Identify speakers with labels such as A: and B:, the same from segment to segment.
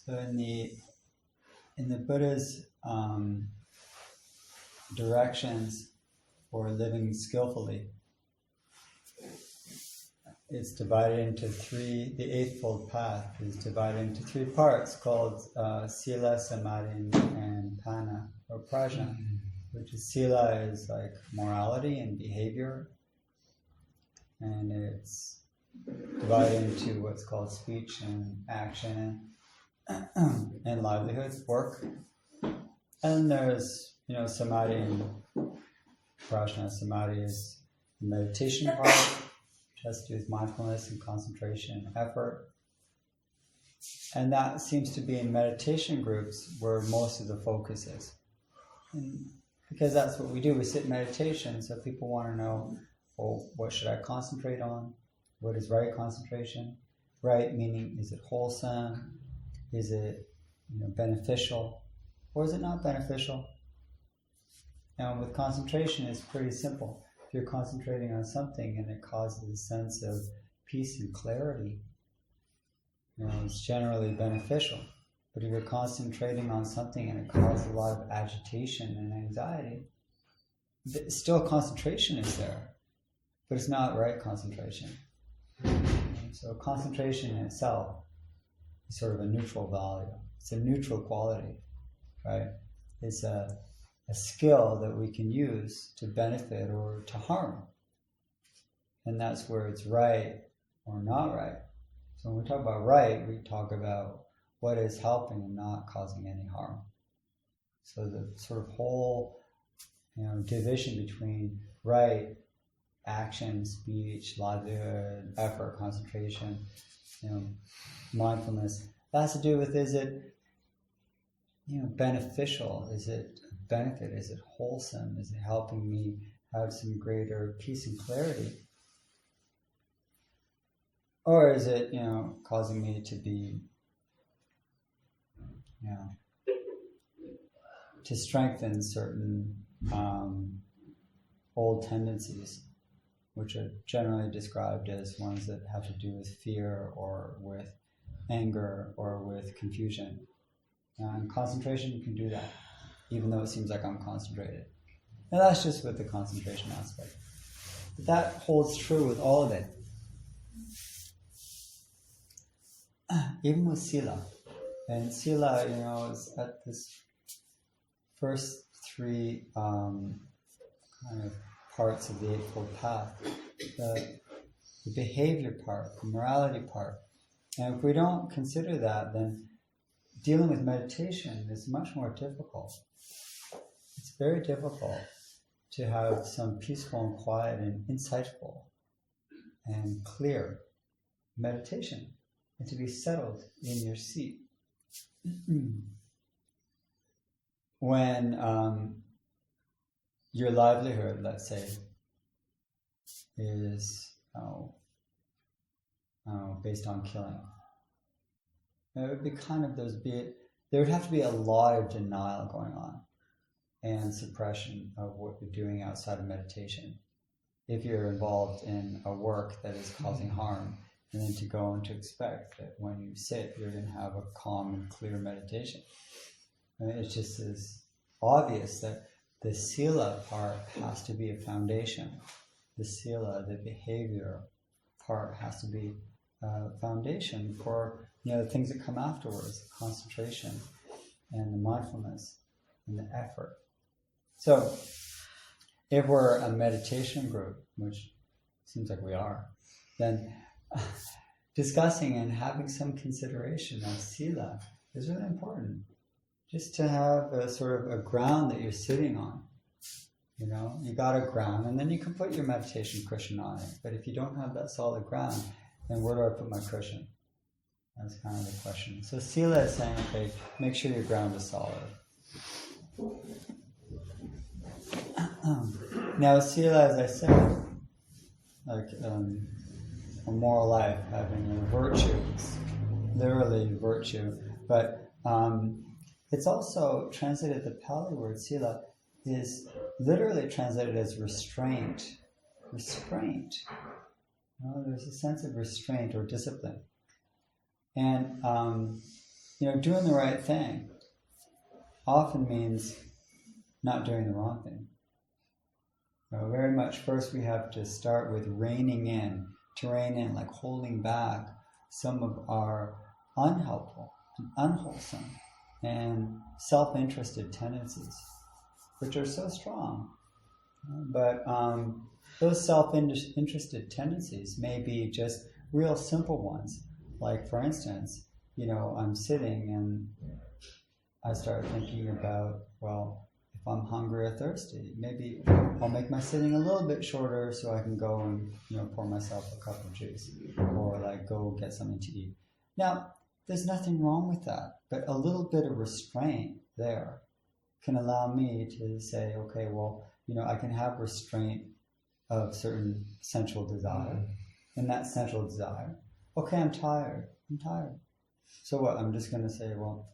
A: So in the Buddha's directions for living skillfully, it's divided into three. The Eightfold Path is divided into three parts called Sila, Samadhi, and Panna or Prajna. Which is Sila is like morality and behavior, and it's divided into what's called speech and action and livelihood, work. And there's, Samadhi and Prajna. Samadhi is the meditation part, which has to do with mindfulness and concentration and effort. And that seems to be in meditation groups where most of the focus is. And because that's what we do, we sit in meditation, so people want to know, well, what should I concentrate on? What is right concentration? Right meaning, is it wholesome? Is it beneficial? Or is it not beneficial? Now with concentration, it's pretty simple. If you're concentrating on something and it causes a sense of peace and clarity, it's generally beneficial. But if you're concentrating on something and it causes a lot of agitation and anxiety, still concentration is there, but it's not right concentration. So concentration in itself is sort of a neutral value. It's a neutral quality, right? It's a skill that we can use to benefit or to harm. And that's where it's right or not right. So when we talk about right, we talk about what is helping and not causing any harm. So the sort of whole, division between right, action, speech, livelihood, effort, concentration, mindfulness, that has to do with, is it, beneficial? Is it a benefit? Is it wholesome? Is it helping me have some greater peace and clarity? Or is it, causing me to be to strengthen certain old tendencies, which are generally described as ones that have to do with fear or with anger or with confusion. And concentration can do that, even though it seems like I'm concentrated. And that's just with the concentration aspect. But that holds true with all of it. Even with Sila. And Sila, is at this first three kind of parts of the Eightfold Path. The behavior part, the morality part. And if we don't consider that, then dealing with meditation is much more difficult. It's very difficult to have some peaceful and quiet and insightful and clear meditation and to be settled in your seat. When your livelihood, let's say, is based on killing, it would be there would have to be a lot of denial going on and suppression of what you're doing outside of meditation. If you're involved in a work that is causing harm, and then to go and to expect that when you sit, you're going to have a calm and clear meditation. I mean, it's just as obvious that the Sila part has to be a foundation. The Sila, the behavior part, has to be a foundation for the things that come afterwards, the concentration and the mindfulness and the effort. So if we're a meditation group, which seems like we are, then discussing and having some consideration of Sila is really important. Just to have a sort of a ground that you're sitting on. You got a ground, and then you can put your meditation cushion on it. But if you don't have that solid ground, then where do I put my cushion? That's kind of the question. So Sila is saying, okay, make sure your ground is solid. Now Sila, as I said, like a moral life, having a virtue, it's literally virtue, but it's also translated, the Pali word Sila is literally translated as restraint. Restraint. There's a sense of restraint or discipline. And doing the right thing often means not doing the wrong thing. Very much first we have to start with reining in, like holding back some of our unhelpful and unwholesome and self-interested tendencies, which are so strong. But those self-interested tendencies may be just real simple ones. Like, for instance, I'm sitting and I start thinking about, well, if I'm hungry or thirsty, maybe I'll make my sitting a little bit shorter so I can go and, pour myself a cup of juice or like go get something to eat. Now, there's nothing wrong with that, but a little bit of restraint there can allow me to say, okay, well, I can have restraint of certain sensual desire. And that sensual desire, okay, I'm tired. So what? I'm just going to say, well,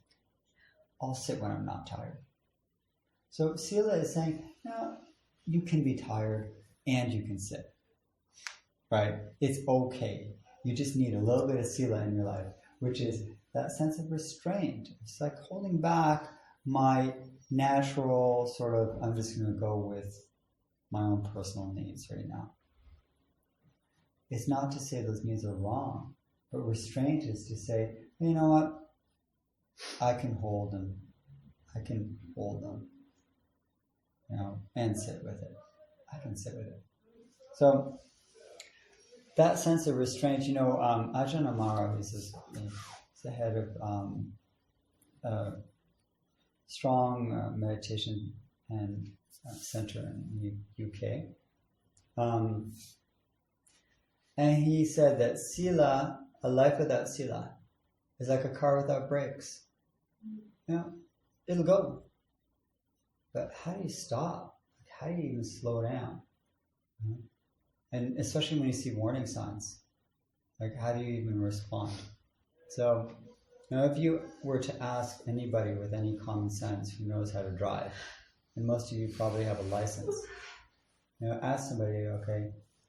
A: I'll sit when I'm not tired. So Sila is saying, no, you can be tired and you can sit, right? It's okay. You just need a little bit of Sila in your life, which is that sense of restraint. It's like holding back my natural sort of, I'm just going to go with my own personal needs right now. It's not to say those needs are wrong, but restraint is to say, you know what? I can hold them. And sit with it. I can sit with it. So that sense of restraint, Ajahn Amaro, he's the head of strong meditation and center in the UK. And he said that Sila, a life without Sila, is like a car without brakes. It'll go. But how do you stop? How do you even slow down? And especially when you see warning signs, like how do you even respond? So, if you were to ask anybody with any common sense who knows how to drive, and most of you probably have a license, ask somebody,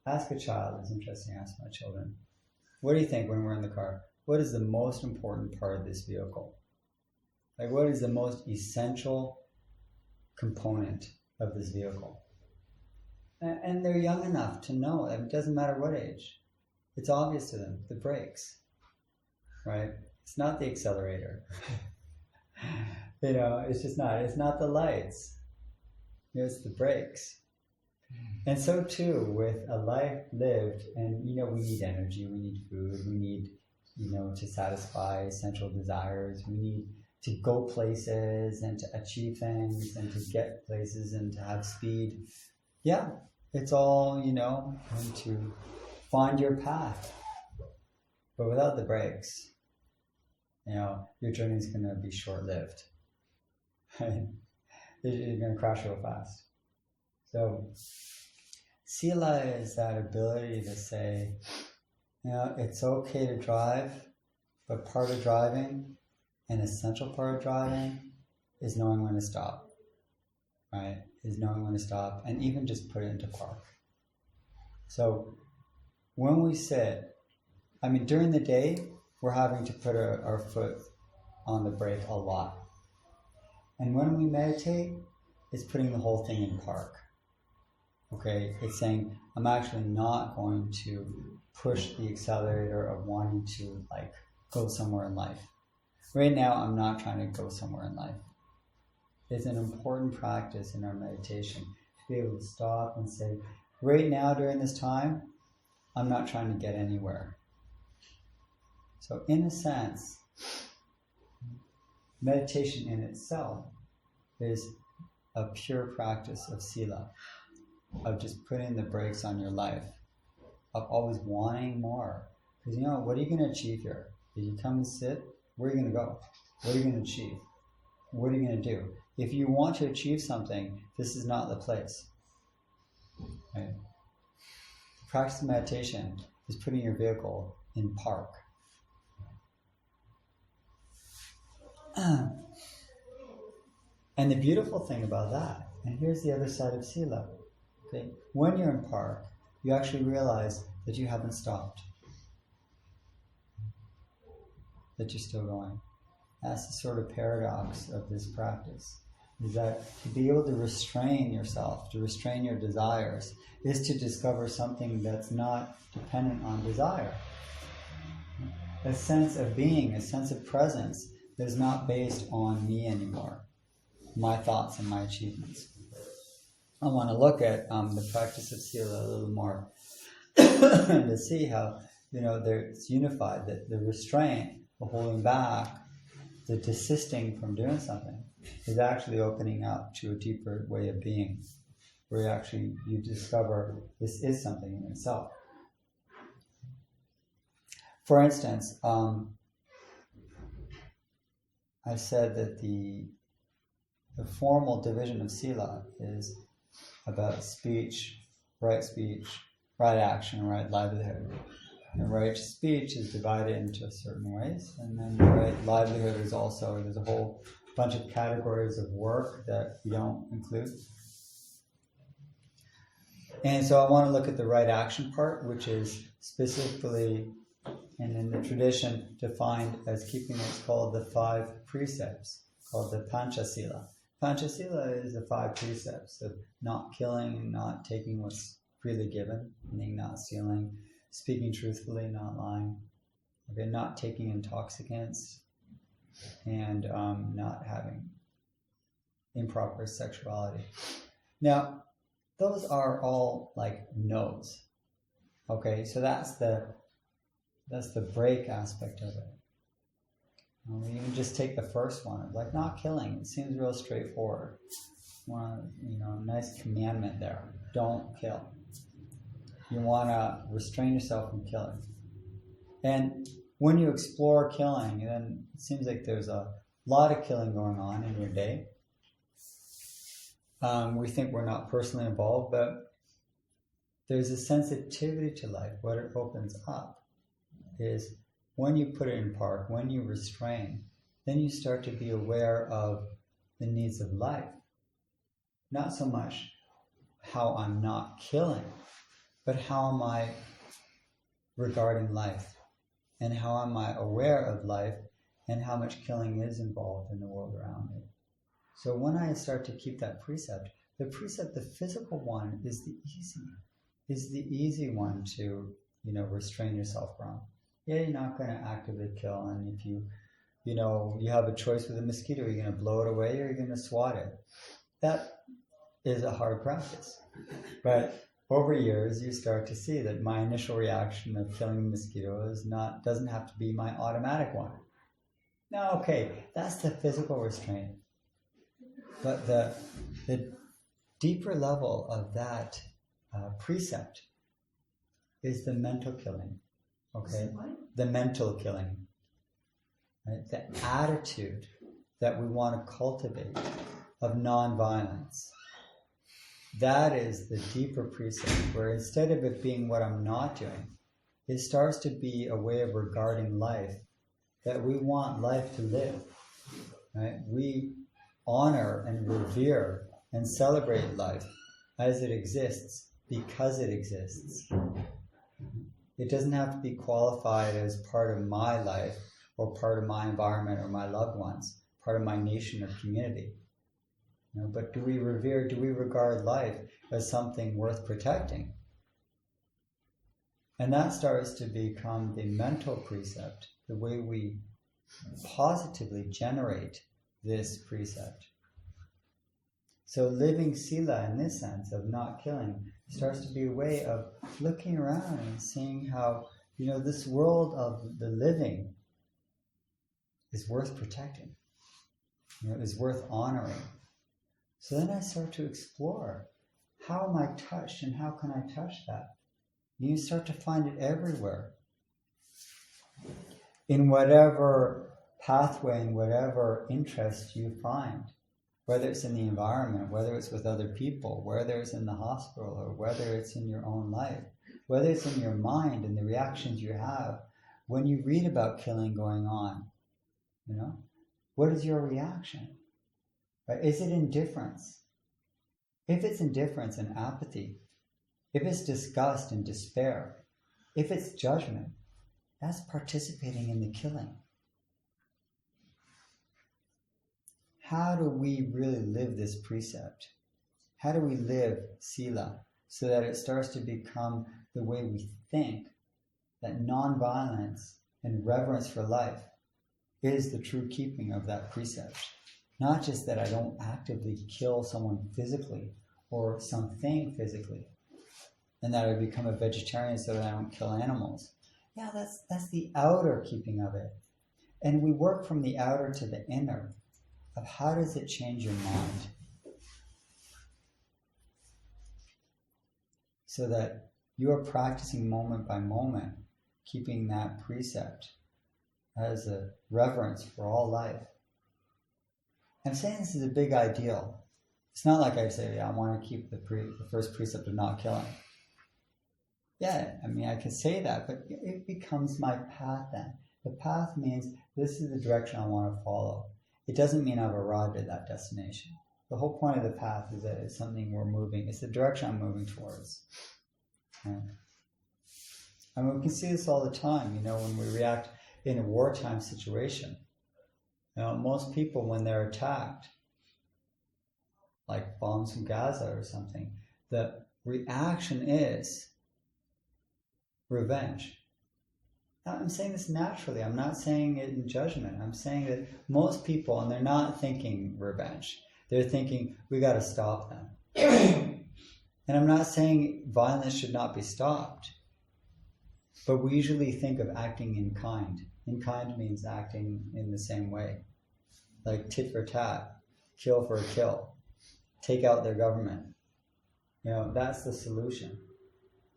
A: ask a child. It's interesting, ask my children. What do you think when we're in the car? What is the most important part of this vehicle? Like, what is the most essential component of this vehicle? And they're young enough to know. It doesn't matter what age. It's obvious to them. The brakes, right? It's not the accelerator. It's just not. It's not the lights. It's the brakes. And so too with a life lived, and we need energy, we need food, we need, to satisfy essential desires, we need to go places and to achieve things and to get places and to have speed. Yeah, it's all, and to find your path. But without the brakes, your journey is going to be short-lived. Right? You're going to crash real fast. So Sila is that ability to say, it's okay to drive, but part of driving, an essential part of driving, is knowing when to stop, right? Is knowing when to stop and even just put it into park. So when we sit, during the day, we're having to put our foot on the brake a lot. And when we meditate, it's putting the whole thing in park. Okay, it's saying, I'm actually not going to push the accelerator of wanting to go somewhere in life. Right now, I'm not trying to go somewhere in life. It's an important practice in our meditation to be able to stop and say, right now during this time, I'm not trying to get anywhere. So in a sense, meditation in itself is a pure practice of Sila, of just putting the brakes on your life, of always wanting more. Because what are you going to achieve here? If you come and sit, where are you going to go? What are you going to achieve? What are you going to do? If you want to achieve something, this is not the place. Right? The practice of meditation is putting your vehicle in park. And the beautiful thing about that, and here's the other side of Sila, okay? When you're in park, you actually realize that you haven't stopped, that you're still going. That's the sort of paradox of this practice, is that to be able to restrain yourself, to restrain your desires, is to discover something that's not dependent on desire. A sense of being, a sense of presence that is not based on me anymore, my thoughts and my achievements. I want to look at the practice of Sila a little more to see how, it's unified, that the restraint, the holding back, the desisting from doing something is actually opening up to a deeper way of being, where you discover this is something in itself. For instance, I said that the formal division of Sila is about speech, right action, right livelihood. And right speech is divided into certain ways, and then right livelihood is also, there's a whole bunch of categories of work that we don't include. And so I want to look at the right action part, which is specifically, and in the tradition, defined as keeping what's called the 5 precepts, called the Panchasila. Panchasila is the 5 precepts of not killing, not taking what's freely given, meaning not stealing, speaking truthfully, not lying, okay, not taking intoxicants, and not having improper sexuality. Now, those are all like no's. Okay, so that's the break aspect of it. We even just take the first one, like not killing. It seems real straightforward. Nice commandment there. Don't kill. You want to restrain yourself from killing. And when you explore killing, then it seems like there's a lot of killing going on in your day. We think we're not personally involved, but there's a sensitivity to life. What it opens up is when you put it in park, when you restrain, then you start to be aware of the needs of life. Not so much how I'm not killing, but how am I regarding life? And how am I aware of life and how much killing is involved in the world around me? So when I start to keep that precept, the physical one is the easy one to, restrain yourself from. Yeah, you're not going to actively kill. And if you have a choice with a mosquito, you're going to blow it away or you're going to swat it. That is a hard practice. But over years, you start to see that my initial reaction of killing a mosquito doesn't have to be my automatic one. Now, okay, that's the physical restraint. But the deeper level of that precept is the mental killing. Okay, the mental killing, right? The attitude that we want to cultivate of nonviolence. That is the deeper precept, where instead of it being what I'm not doing, it starts to be a way of regarding life, that we want life to live. Right? We honor and revere and celebrate life as it exists because it exists. It doesn't have to be qualified as part of my life or part of my environment or my loved ones, part of my nation or community. But do we regard life as something worth protecting? And that starts to become the mental precept, the way we positively generate this precept. So living Sila in this sense of not killing starts to be a way of looking around and seeing how, this world of the living is worth protecting, is worth honoring. So then I start to explore, how am I touched and how can I touch that? And you start to find it everywhere. In whatever pathway, in whatever interest you find, whether it's in the environment, whether it's with other people, whether it's in the hospital, or whether it's in your own life, whether it's in your mind and the reactions you have when you read about killing going on, what is your reaction? Right? Is it indifference? If it's indifference and apathy, if it's disgust and despair, if it's judgment, that's participating in the killing. how do we really live this precept? How do we live Sila so that it starts to become the way we think, that nonviolence and reverence for life is the true keeping of that precept? Not just that I don't actively kill someone physically or something physically, and that I become a vegetarian so that I don't kill animals. Yeah, that's the outer keeping of it. And we work from the outer to the inner of how does it change your mind so that you are practicing moment by moment, keeping that precept as a reverence for all life. I'm saying this is a big ideal. It's not like I say, I want to keep the first precept of not killing. Yeah, I mean, I can say that, but it becomes my path then. The path means this is the direction I want to follow. It doesn't mean I've arrived at that destination. The whole point of the path is that it's something we're moving. It's the direction I'm moving towards. Right? I mean, we can see this all the time, when we react in a wartime situation. Most people, when they're attacked, like bombs from Gaza or something, the reaction is revenge. Now, I'm saying this naturally. I'm not saying it in judgment. I'm saying that most people, and they're not thinking revenge, they're thinking, we got to stop them. And I'm not saying violence should not be stopped, but we usually think of acting in kind. In kind means acting in the same way. Like tit for tat, kill for a kill, take out their government. That's the solution.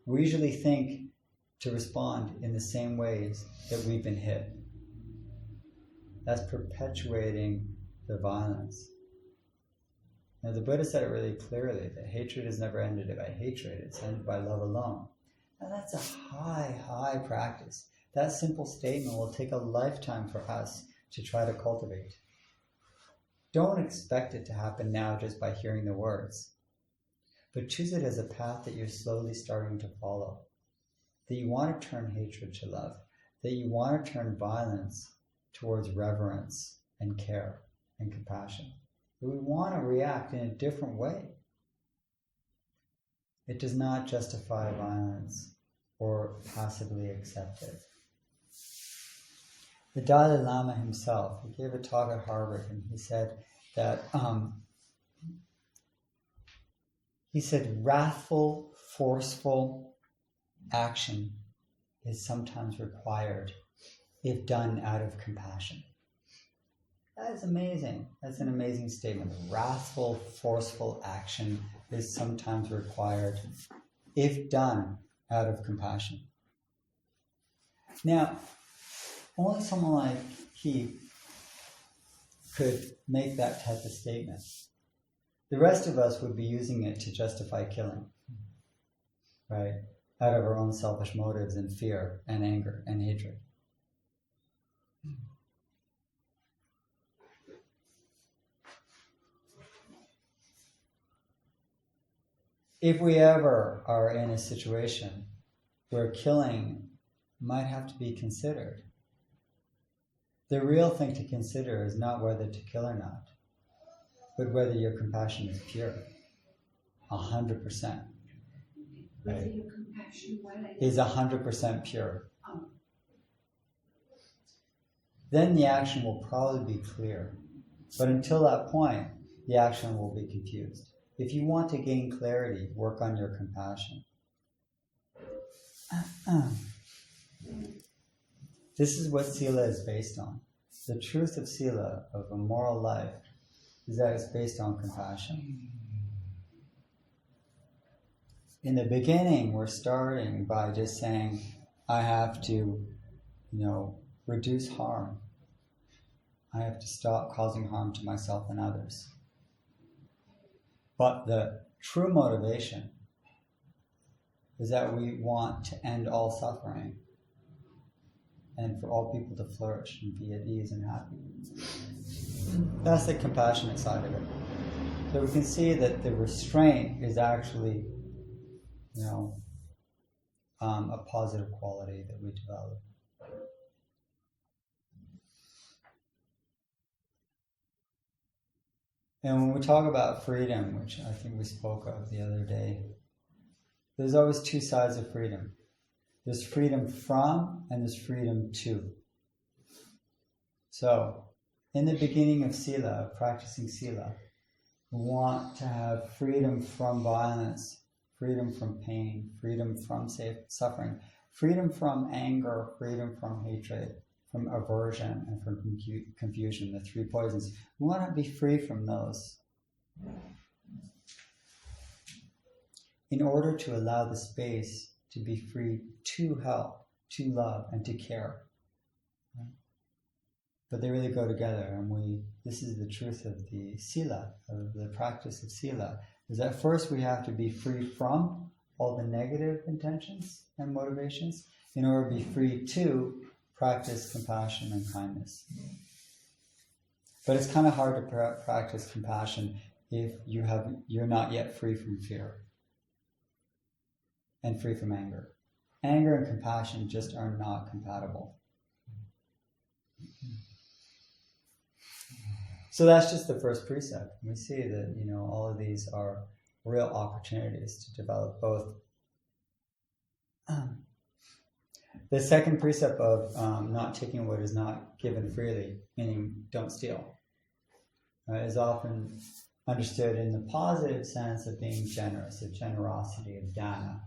A: We usually think to respond in the same ways that we've been hit. That's perpetuating the violence. Now, the Buddha said it really clearly, that hatred is never ended by hatred, it's ended by love alone. Now that's a high, high practice. That simple statement will take a lifetime for us to try to cultivate. Don't expect it to happen now just by hearing the words, but choose it as a path that you're slowly starting to follow. That you want to turn hatred to love, that you want to turn violence towards reverence and care and compassion. That we want to react in a different way. It does not justify violence or passively accept it. The Dalai Lama himself, he gave a talk at Harvard, and he said that wrathful, forceful action is sometimes required if done out of compassion. That is amazing. That's an amazing statement. Wrathful, forceful action is sometimes required if done out of compassion. Now, only someone like he could make that type of statement. The rest of us would be using it to justify killing, right? Out of our own selfish motives and fear and anger and hatred. If we ever are in a situation where killing might have to be considered, the real thing to consider is not whether to kill or not, but whether your compassion is pure, 100%. Right? Your compassion is 100% pure. Then the action will probably be clear. But until that point, the action will be confused. If you want to gain clarity, work on your compassion. This is what Sila is based on. The truth of Sila, of a moral life, is that it's based on compassion. In the beginning, we're starting by just saying, I have to, reduce harm. I have to stop causing harm to myself and others. But the true motivation is that we want to end all suffering and for all people to flourish and be at ease and happy. That's the compassionate side of it. So we can see that the restraint is actually, a positive quality that we develop. And when we talk about freedom, which I think we spoke of the other day, there's always two sides of freedom. There's freedom from and there's freedom to. So, in the beginning of Sila, practicing Sila, we want to have freedom from violence, freedom from pain, freedom from suffering, freedom from anger, freedom from hatred, from aversion, and from confusion, the three poisons. We want to be free from those in order to allow the space to be free to help, to love, and to care. But they really go together, and this is the truth of the Sila, of the practice of Sila, is that first we have to be free from all the negative intentions and motivations in order to be free to practice compassion and kindness. But it's kind of hard to practice compassion if you're not yet free from fear and free from anger. Anger and compassion just are not compatible. So that's just the first precept. We see that, all of these are real opportunities to develop both. The second precept of not taking what is not given freely, meaning don't steal, is often understood in the positive sense of being generous, of generosity, of dana,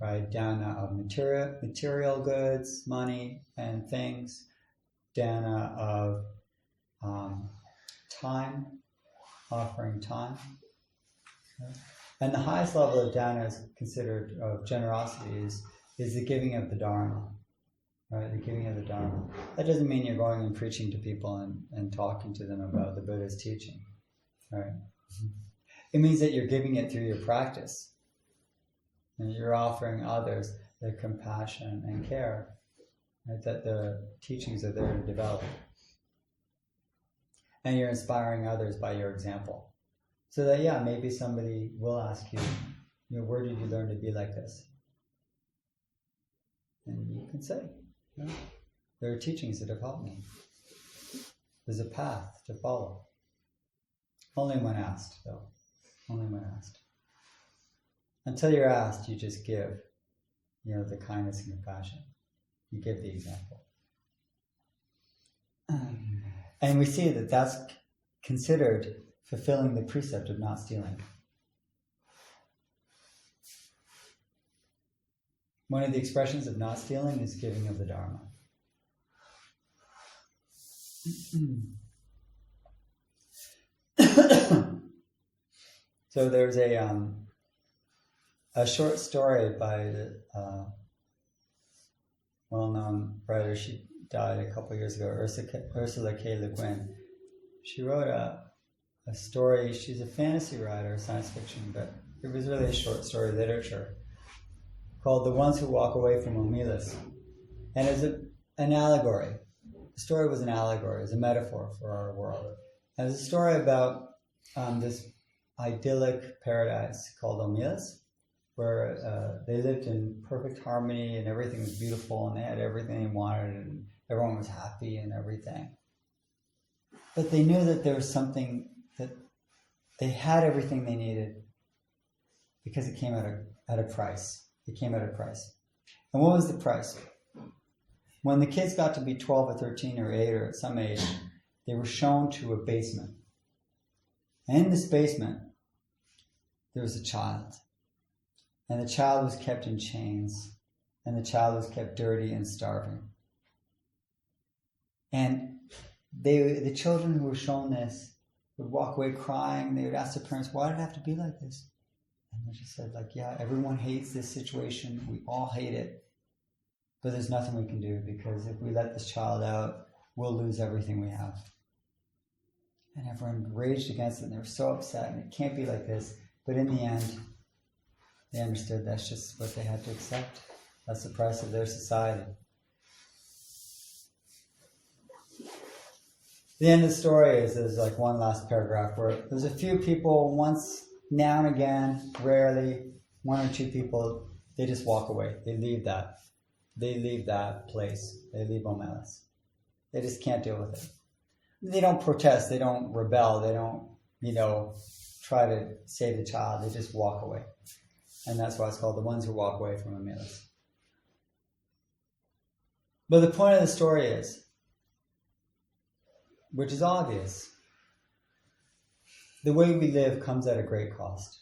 A: right? Dana of material goods, money, and things. Dana of time, offering time. Okay? And the highest level of dana is considered of generosity is the giving of the Dharma, right? The giving of the Dharma. That doesn't mean you're going and preaching to people and talking to them about the Buddha's teaching, right? It means that you're giving it through your practice. And you're offering others the compassion and care, right, that the teachings are there to develop. And you're inspiring others by your example. So that, maybe somebody will ask you, where did you learn to be like this? And you can say, there are teachings that have helped me. There's a path to follow. Only when asked, though. Only when asked. Until you're asked, you just give, the kindness and compassion. You give the example. And we see that that's considered fulfilling the precept of not stealing. One of the expressions of not stealing is giving of the Dharma. So there's a short story by the well-known writer. She died a couple of years ago, Ursula K. Le Guin. She wrote a story. She's a fantasy writer, science fiction, but it was really a short story literature called The Ones Who Walk Away from Omilas. And it's an allegory. The story was an allegory, it was a metaphor for our world. And it's a story about this idyllic paradise called Omilas, where they lived in perfect harmony and everything was beautiful and they had everything they wanted and everyone was happy and everything. But they knew that there was something, that they had everything they needed because it came at a price. It came at a price. And what was the price? When the kids got to be 12 or 13 or 8 or at some age, they were shown to a basement. And in this basement, there was a child. And the child was kept in chains. And the child was kept dirty and starving. And the children who were shown this would walk away crying. They would ask their parents, why did it have to be like this? And they just said, everyone hates this situation. We all hate it. But there's nothing we can do because if we let this child out, we'll lose everything we have. And everyone raged against it and they were so upset and it can't be like this. But in the end, they understood that's just what they had to accept. That's the price of their society. The end of the story is there's one last paragraph where there's a few people, once, now and again, rarely, 1 or 2 people, they just walk away. They leave that. They leave that place. They leave Omelas. They just can't deal with it. They don't protest. They don't rebel. They don't, try to save the child. They just walk away. And that's why it's called the ones who walk away from a milas. But the point of the story is, which is obvious, the way we live comes at a great cost.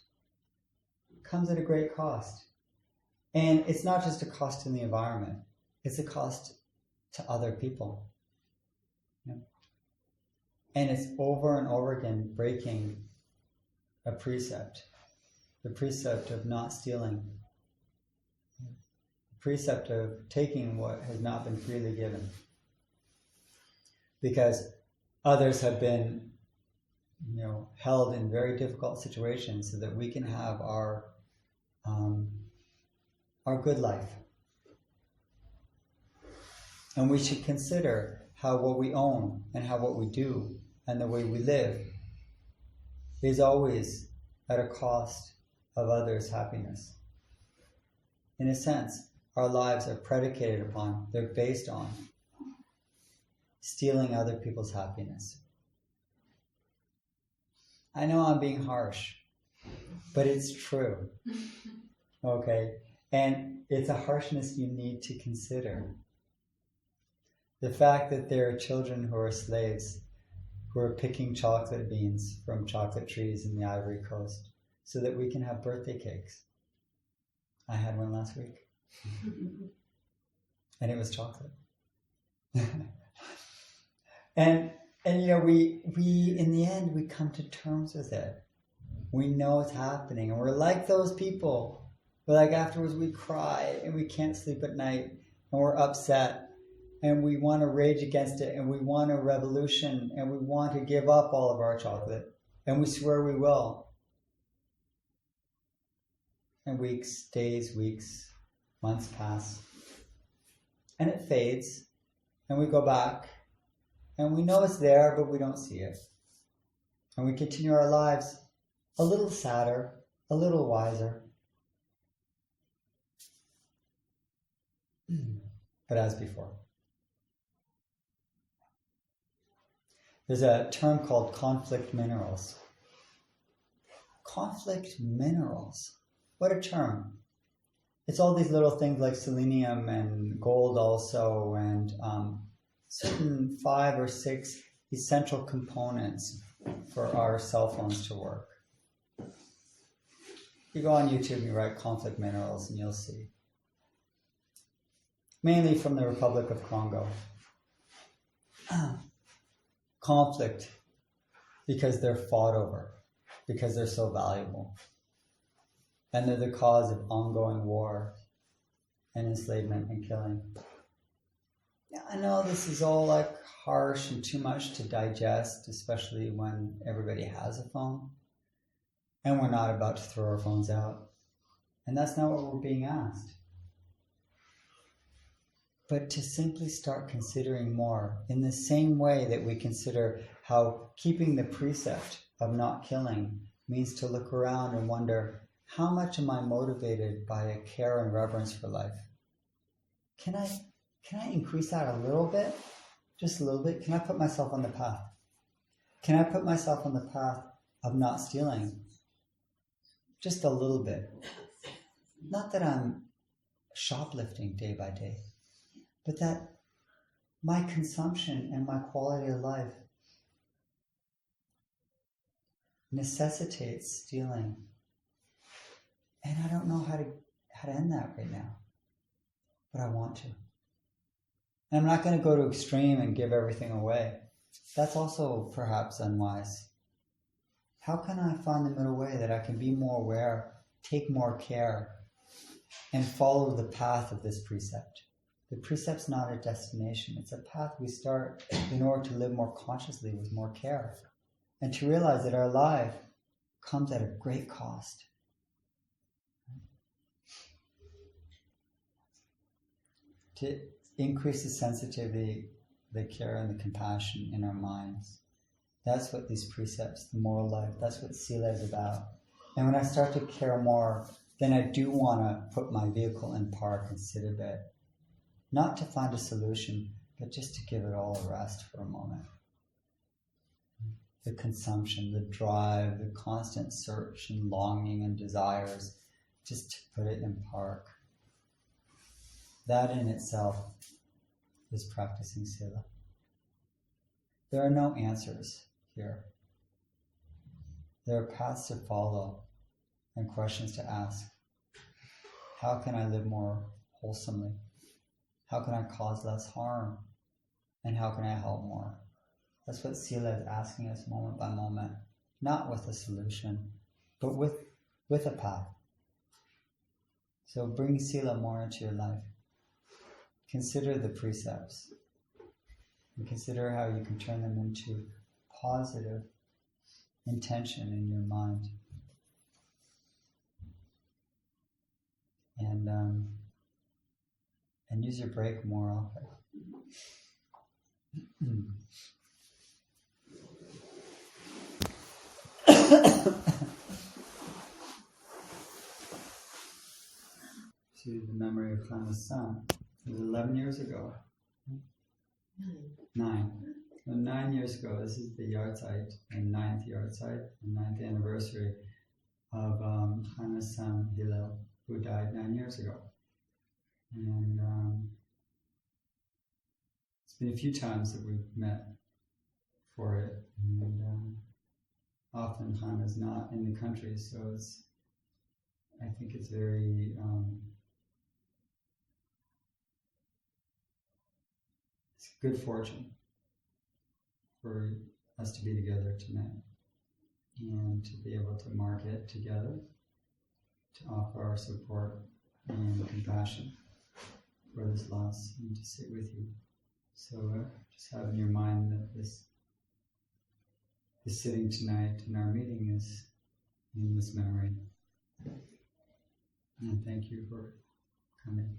A: It comes at a great cost. And it's not just a cost in the environment, it's a cost to other people. And it's over and over again breaking a precept. The precept of not stealing. The precept of taking what has not been freely given. Because others have been, held in very difficult situations so that we can have our good life. And we should consider how what we own and how what we do and the way we live is always at a cost of others' happiness. In a sense, our lives are predicated upon, they're based on stealing other people's happiness. I know I'm being harsh, but it's true. Okay? And it's a harshness you need to consider. The fact that there are children who are slaves, who are picking chocolate beans from chocolate trees in the Ivory Coast so that we can have birthday cakes. I had one last week. And it was chocolate. And we in the end, we come to terms with it. We know it's happening. And we're like those people. We're like, afterwards we cry and we can't sleep at night and we're upset. And we want to rage against it, and we want a revolution, and we want to give up all of our chocolate, and we swear we will. And days, weeks, months pass, and it fades, and we go back, and we know it's there, but we don't see it. And we continue our lives a little sadder, a little wiser, but as before. There's a term called conflict minerals. Conflict minerals. What a term. It's all these little things like selenium and gold also, and certain 5 or 6 essential components for our cell phones to work. You go on YouTube and you write conflict minerals and you'll see. Mainly from the Republic of Congo. Conflict, because they're fought over, because they're so valuable. And they're the cause of ongoing war and enslavement and killing. Yeah, I know this is all like harsh and too much to digest, especially when everybody has a phone. And we're not about to throw our phones out. And that's not what we're being asked. But to simply start considering more in the same way that we consider how keeping the precept of not killing means to look around and wonder, how much am I motivated by a care and reverence for life? Can I increase that a little bit? Just a little bit? Can I put myself on the path? Can I put myself on the path of not stealing? Just a little bit. Not that I'm shoplifting day by day, but that my consumption and my quality of life necessitates stealing. And I don't know how to end that right now, but I want to. And I'm not going to go to extreme and give everything away. That's also perhaps unwise. How can I find the middle way that I can be more aware, take more care, and follow the path of this precept? The precept's not a destination. It's a path we start in order to live more consciously with more care. And to realize that our life comes at a great cost. To increase the sensitivity, the care, and the compassion in our minds. That's what these precepts, the moral life, that's what Sila is about. And when I start to care more, then I do want to put my vehicle in park and sit a bit. Not to find a solution, but just to give it all a rest for a moment. the consumption, the drive, the constant search and longing and desires, just to put it in park. That in itself is practicing Sila. There are no answers here. There are paths to follow and questions to ask. How can I live more wholesomely? How can I cause less harm? And how can I help more? That's what Sila is asking us moment by moment, not with a solution, but with a path. So bring Sila more into your life. Consider the precepts and consider how you can turn them into positive intention in your mind. And use your break more often. To the memory of Hana's son. It was 11 years ago. 9. So 9 years ago, this is the yahrzeit, the 9th yahrzeit, the 9th anniversary of Hana's son Hillel, who died 9 years ago. And it's been a few times that we've met for it, and often Hana's not in the country, so I think it's very it's good fortune for us to be together tonight and to be able to mark it together, to offer our support and compassion for this loss and to sit with you. So just have in your mind that this sitting tonight in our meeting is in this memory. And thank you for coming.